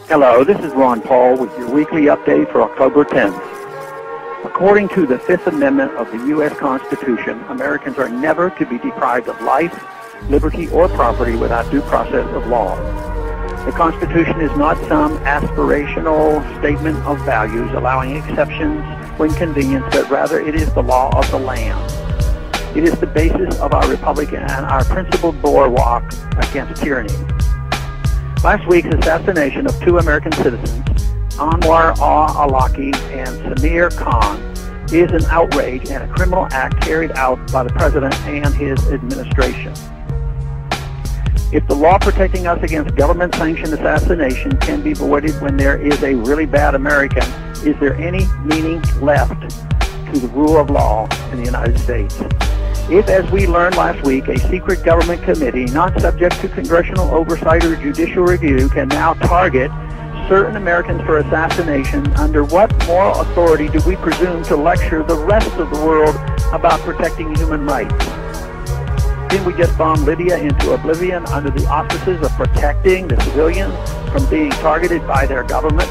Hello, this is Ron Paul with your weekly update for October 10th. According to the Fifth Amendment of the U.S. Constitution, Americans are never to be deprived of life, liberty, or property without due process of law. The Constitution is not some aspirational statement of values allowing exceptions when convenient, but rather it is the law of the land. It is the basis of our republic and our principled bulwark against tyranny. Last week's assassination of two American citizens, Anwar al-Awlaki and Samir Khan, is an outrage and a criminal act carried out by the President and his administration. If the law protecting us against government-sanctioned assassination can be voided when there is a really bad American, is there any meaning left to the rule of law in the United States? If, as we learned last week, a secret government committee not subject to congressional oversight or judicial review can now target certain Americans for assassination, under what moral authority do we presume to lecture the rest of the world about protecting human rights? Didn't we just bomb Libya into oblivion under the auspices of protecting the civilians from being targeted by their government?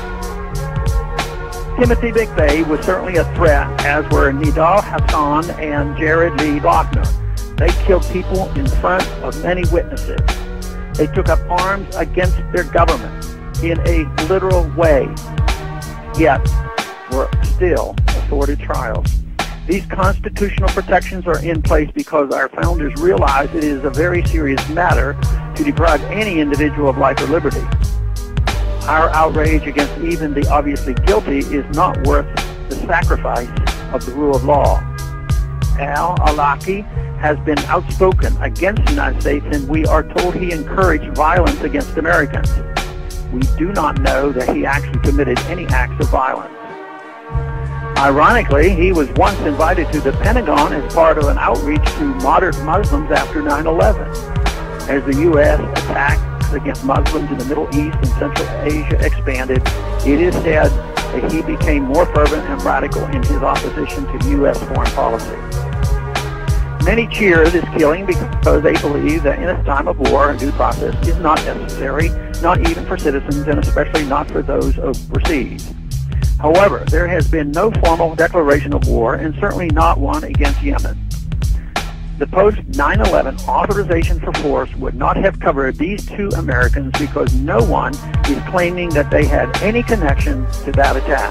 Timothy McVeigh was certainly a threat, as were Nidal Hassan and Jared Lee Loughner. They killed people in front of many witnesses. They took up arms against their government in a literal way, yet were still afforded trials. These constitutional protections are in place because our founders realized it is a very serious matter to deprive any individual of life or liberty. Our outrage against even the obviously guilty is not worth the sacrifice of the rule of law. Al-Awlaki has been outspoken against the United States, and we are told he encouraged violence against Americans. We do not know that he actually committed any acts of violence. Ironically, he was once invited to the Pentagon as part of an outreach to moderate Muslims after 9/11. As the U.S. attacks against Muslims in the Middle East and Central Asia expanded, it is said that he became more fervent and radical in his opposition to U.S. foreign policy. Many cheer this killing because they believe that in a time of war, a due process is not necessary, not even for citizens, and especially not for those overseas. However, there has been no formal declaration of war, and certainly not one against Yemen. The post-9/11 authorization for force would not have covered these two Americans because no one is claiming that they had any connection to that attack.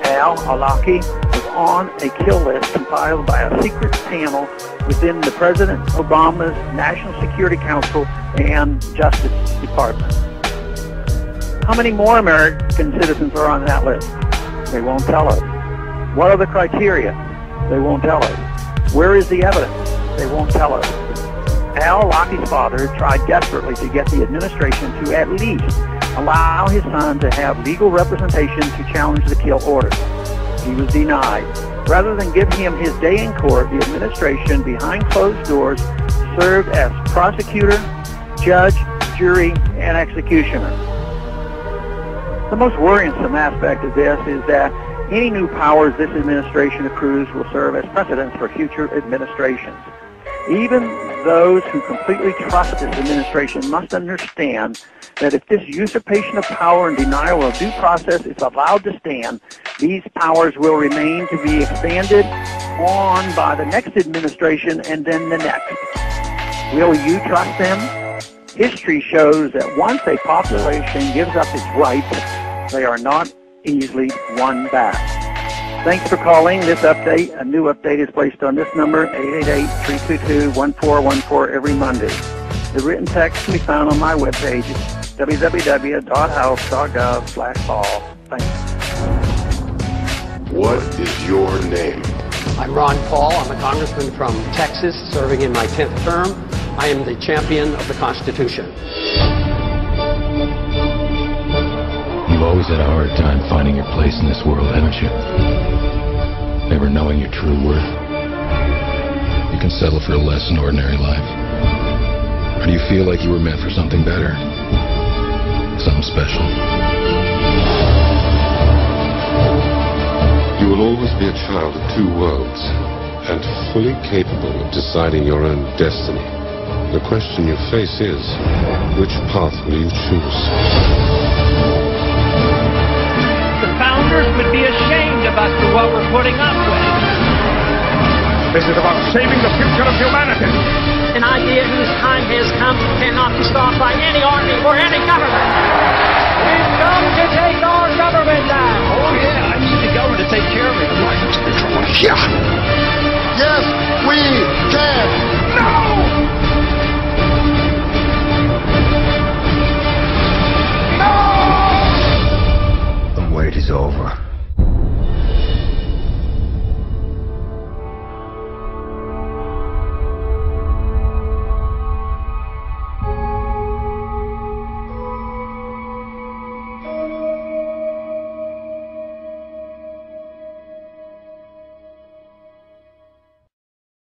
Al-Awlaki was on a kill list compiled by a secret panel within the President Obama's National Security Council and Justice Department. How many more American citizens are on that list? They won't tell us. What are the criteria? They won't tell us. Where is the evidence? They won't tell us. Al-Awlaki's father tried desperately to get the administration to at least allow his son to have legal representation to challenge the kill order. He was denied. Rather than give him his day in court, the administration, behind closed doors, served as prosecutor, judge, jury, and executioner. The most worrisome aspect of this is that any new powers this administration accrues will serve as precedents for future administrations. Even those who completely trust this administration must understand that if this usurpation of power and denial of due process is allowed to stand, these powers will remain to be expanded on by the next administration and then the next. Will you trust them? History shows that once a population gives up its rights, they are not easily won back. Thanks for calling this update. A new update is placed on this number, 888-322-1414, every Monday. The written text can be found on my webpage, www.house.gov/Paul. Thanks. What is your name? I'm Ron Paul. I'm a congressman from Texas, serving in my 10th term. I am the champion of the Constitution. You've always had a hard time finding your place in this world, haven't you? Never knowing your true worth. You can settle for a less than ordinary life. Or do you feel like you were meant for something better? Something special? You will always be a child of two worlds, and fully capable of deciding your own destiny. The question you face is, which path will you choose? putting up with. This is about saving the future of humanity. An idea whose time has come cannot be stopped by any army or any government. We've come to take our government down. Oh, yeah, I need the government to take care of me. Yeah.